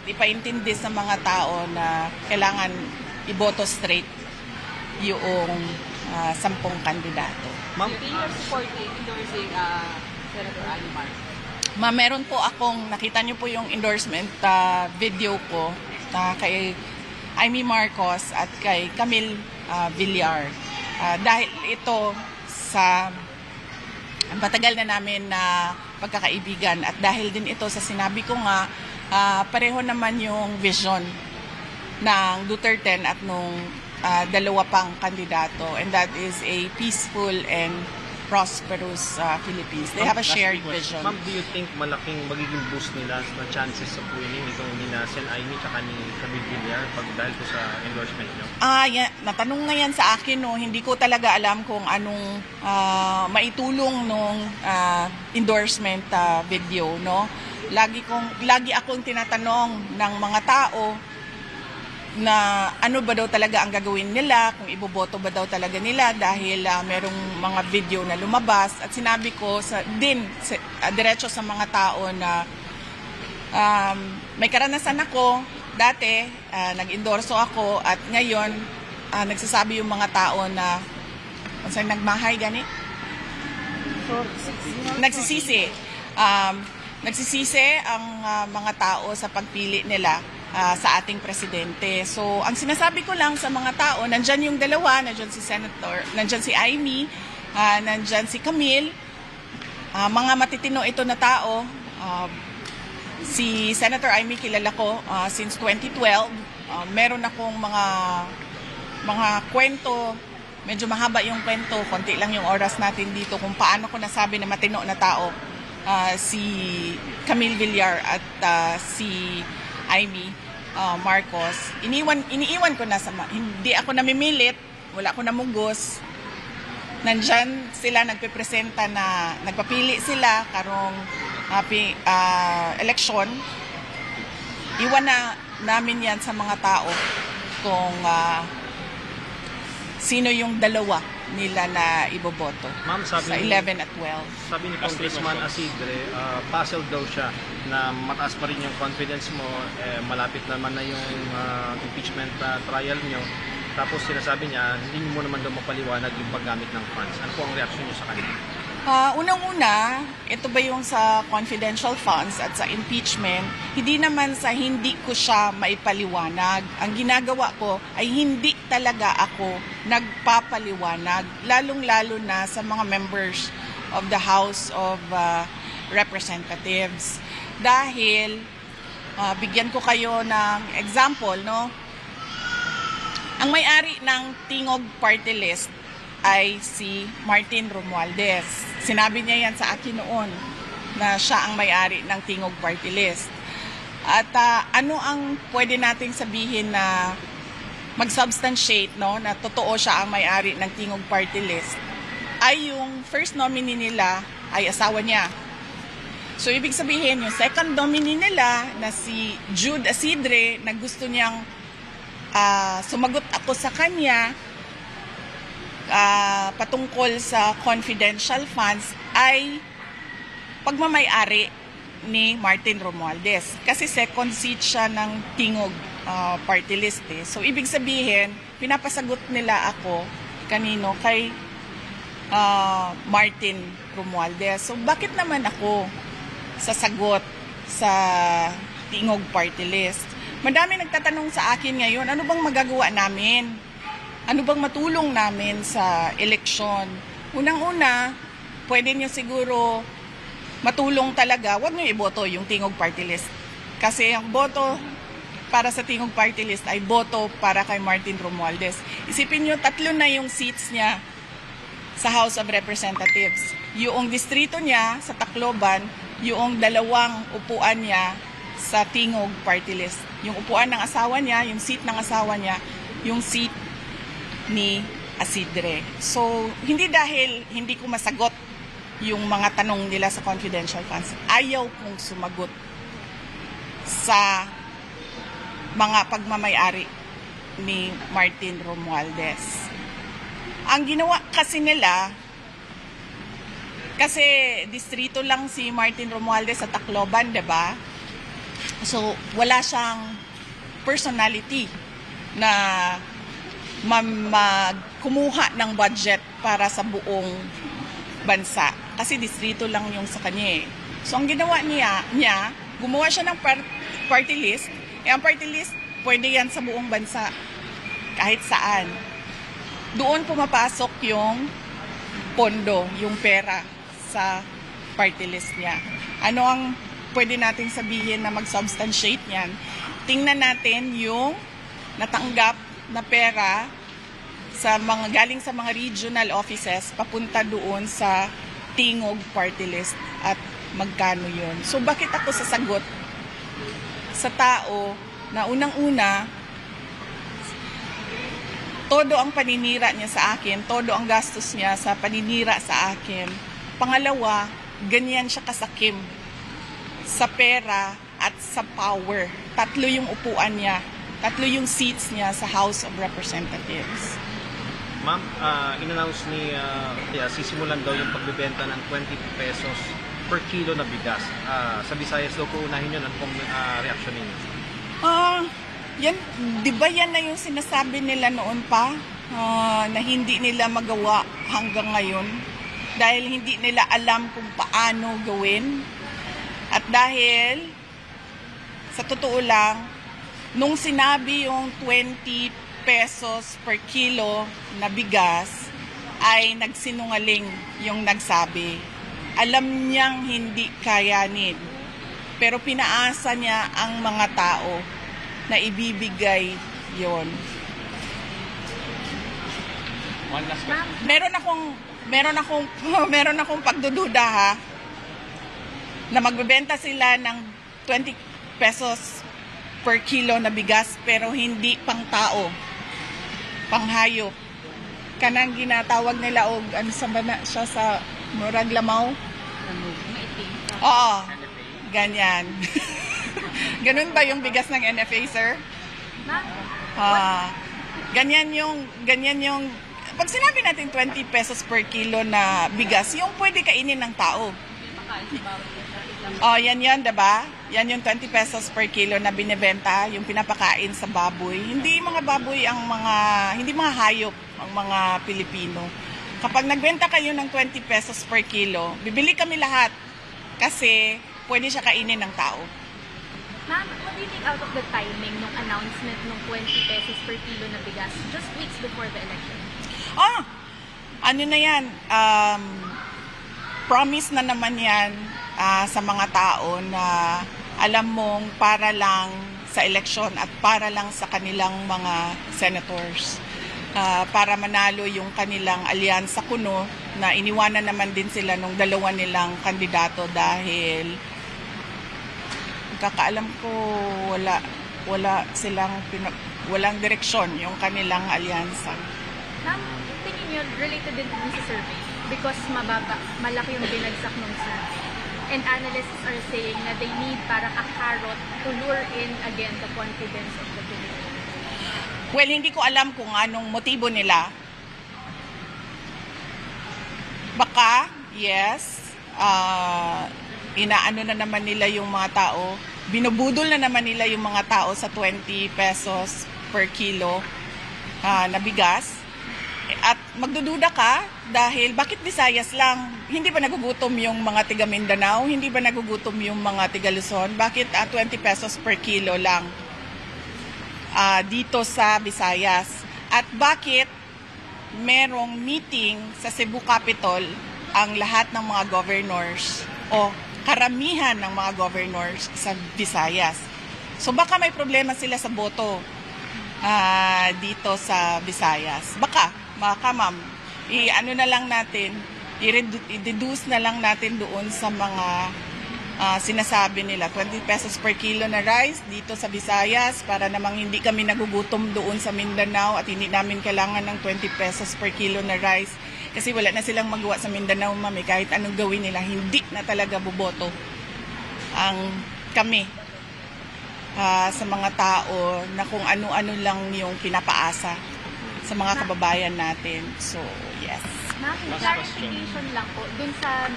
at ipaintindi sa mga tao na kailangan iboto straight yung 10 kandidato. Ma'am, you're supporting, endorsing Senator Amy Marcos. Ma'am, meron po akong, nakita niyo po yung endorsement video ko kay Amy Marcos at kay Camille Villar. Dahil ito sa matagal na namin na pagkakaibigan at dahil din ito sa sinabi ko nga, pareho naman yung vision ng Duterte at nung dalawa pang kandidato, and that is a peaceful and prosperous Philippines. They have a shared vision. Ma'am, do you think malaking magiging boost nila na chances of winning itong nila Sen Amy tsaka ni Camille Villar dahil po sa endorsement nyo? Natanong nga yan sa akin, no, hindi ko talaga alam kung anong maitulong nung endorsement video, no. Lagi akong tinatanong ng mga tao na ano ba daw talaga ang gagawin nila, kung iboboto ba daw talaga nila dahil merong mga video na lumabas. At sinabi ko diretso sa mga tao na may karanasan ako dati, nag-endorso ako at ngayon nagsasabi yung mga tao na nagmahay gani? Nagsisisi. Nagsisisi ang mga tao sa pagpili nila sa ating presidente. So, ang sinasabi ko lang sa mga tao, nandyan yung dalawa, nandyan si Senator, nandyan si Amy, nandyan si Camille, mga matitino ito na tao. Si Senator Amy kilala ko since 2012. Meron akong mga kwento, medyo mahaba yung kwento, konti lang yung oras natin dito kung paano ko nasabi na matino na tao si Camille Villar at si Amy Marcos. Iniiwan ko na hindi ako namimilit, wala ako namugos. Nandyan sila nagpepresenta na nagpapili sila karong eleksyon. Iwan na namin yan sa mga tao kung sino yung dalawa nila na iboboto. Ma'am, sa 11 at 12. Sabi ni Congressman Asidre, puzzled daw siya na mataas pa rin yung confidence mo, malapit naman na yung impeachment trial nyo. Tapos sinasabi niya, hindi mo naman daw mapaliwanag yung paggamit ng funds. Ano po ang reaksyon niyo sa kanila? Unang-una, ito ba yung sa confidential funds at sa impeachment, hindi naman sa hindi ko siya maipaliwanag. Ang ginagawa ko ay hindi talaga ako nagpapaliwanag, lalong-lalo na sa mga members of the House of Representatives. Dahil, bigyan ko kayo ng example, no? Ang may-ari ng Tingog Party List ay si Martin Romualdez. Sinabi niya yan sa akin noon na siya ang may-ari ng Tingog Party List. At ano ang pwede nating sabihin na mag-substantiate, no, na totoo siya ang may-ari ng Tingog Party List ay yung first nominee nila ay asawa niya. So ibig sabihin yung second nominee nila na si Jude Asidre na gusto niyang sumagot ako sa kanya patungkol sa confidential funds ay pagmamay-ari ni Martin Romualdez. Kasi second seat siya ng Tingog Party List. So, ibig sabihin, pinapasagot nila ako kanino kay Martin Romualdez. So, bakit naman ako sasagot sa Tingog Party List? Madami nagtatanong sa akin ngayon, ano bang magagawa namin? Ano bang matulong namin sa eleksyon? Unang-una, pwede nyo siguro matulong talaga, huwag nyo iboto yung Tingog Party List. Kasi ang boto para sa Tingog Party List ay boto para kay Martin Romualdez. Isipin nyo, 3 na yung seats niya sa House of Representatives. Yung distrito niya sa Tacloban, yung 2 upuan niya sa Tingog Party List. Yung upuan ng asawa niya, yung seat ng asawa niya, yung seat ni Asidre. So, hindi dahil hindi ko masagot yung mga tanong nila sa confidential funds, ayaw kong sumagot sa mga pagmamay-ari ni Martin Romualdez. Ang ginawa kasi nila, kasi distrito lang si Martin Romualdez sa Tacloban, 'di ba? So, wala siyang personality na kumuha ng budget para sa buong bansa. Kasi distrito lang yung sa kanya eh. So, ang ginawa niya gumawa siya ng party list. Ang party list, pwede yan sa buong bansa. Kahit saan. Doon pumapasok yung pondo, yung pera sa party list niya. Ano ang pwede nating sabihin na mag-substantiate niyan? Tingnan natin yung natanggap na pera sa galing sa mga regional offices papunta doon sa Tingog party list at magkano yun. So bakit ako sasagot sa tao na unang-una todo ang paninira niya sa akin, todo ang gastos niya sa paninira sa akin. Pangalawa, ganyan siya kasakim sa pera at sa power. 3 yung upuan niya, 3 yung seats niya sa House of Representatives. Ma'am, in-announce ni sisimulan daw yung pagbebenta ng 20 pesos per kilo na bigas. Sa Visayas daw po unahin yun. Ano pong reaction ninyo? Yan, di ba yan na yung sinasabi nila noon pa na hindi nila magawa hanggang ngayon dahil hindi nila alam kung paano gawin. At dahil sa totoo lang, nung sinabi yung 20 pesos per kilo na bigas, ay nagsinungaling yung nagsabi. Alam niyang hindi kayanin, pero pinaasa niya ang mga tao na ibibigay yon. One last question. Meron akong pagdududa ha, na magbebenta sila ng 20 pesos per kilo na bigas pero hindi pang tao, pang hayop. Kanang ginatawag nila og ano sa bana siya sa murag lamaw. Oo. Ganyan. Ganun ba yung bigas ng NFA, sir? Ganyan yung pag sinabi natin 20 pesos per kilo na bigas, yung pwede kainin ng tao. Oh, yan, diba? Yan yung 20 pesos per kilo na binebenta, yung pinapakain sa baboy. Hindi mga baboy hindi mga hayop ang mga Pilipino. Kapag nagbenta kayo ng 20 pesos per kilo, bibili kami lahat kasi pwede siya kainin ng tao. Ma'am, what do you think out of the timing nung announcement ng 20 pesos per kilo na bigas just weeks before the election? Ano na yan? Promise na naman yan sa mga tao na alam mong para lang sa eleksyon at para lang sa kanilang mga senators. Para manalo yung kanilang alyansa kuno na iniwanan naman din sila nung dalawa nilang kandidato dahil kakaalam ko walang direksyon yung kanilang alyansa. Ma'am, tingin nyo related din sa survey because malaki yung binagsak ng survey. And analysts are saying na they need parang a carrot to lure in again the confidence of the Filipinos. Well, hindi ko alam kung anong motibo nila. Baka, yes, inaano na naman nila yung mga tao, binubudol na naman nila yung mga tao sa 20 pesos per kilo na bigas. At magdududa ka dahil bakit Visayas lang? Hindi ba nagugutom yung mga tiga Mindanao? Hindi ba nagugutom yung mga tiga Luzon? Bakit 20 pesos per kilo lang dito sa Visayas? At bakit merong meeting sa Cebu Capitol ang lahat ng mga governors o karamihan ng mga governors sa Visayas? So baka may problema sila sa boto dito sa Visayas. Baka ma'am, i-ano na lang natin, i-reduce na lang natin doon sa mga sinasabi nila, 20 pesos per kilo na rice dito sa Visayas para namang hindi kami nagugutom doon sa Mindanao at hindi namin kailangan ng 20 pesos per kilo na rice kasi wala na silang magawa sa Mindanao, ma'am. Kahit anong gawin nila, hindi na talaga boboto ang kami sa mga tao na kung ano-ano lang yung pinapaasa sa mga kababayan natin. So, yes. Ma'am, clarification lang po. Dun sa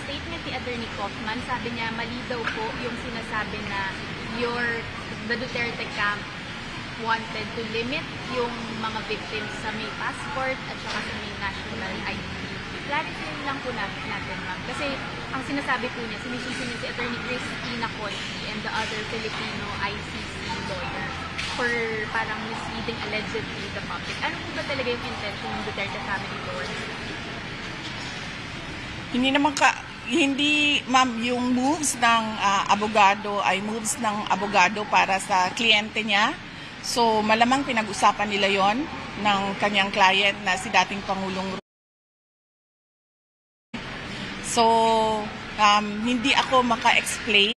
statement ni Attorney Kaufman, sabi niya mali daw po yung sinasabi na the Duterte camp wanted to limit yung mga victims sa may passport at saka sa may national ID. Clarify lang po natin, ma'am. Kasi ang sinasabi po niya, sinisisi niya si Attorney Cristina Conti and the other Filipino ICC lawyer for parang misleading allegedly the public. Ano po ba talaga yung intention ng Duterte family towards it? Hindi ma'am, yung moves ng abogado ay moves ng abogado para sa kliyente niya. So malamang pinag-usapan nila yon ng kanyang client na si dating Pangulong. So hindi ako maka-explain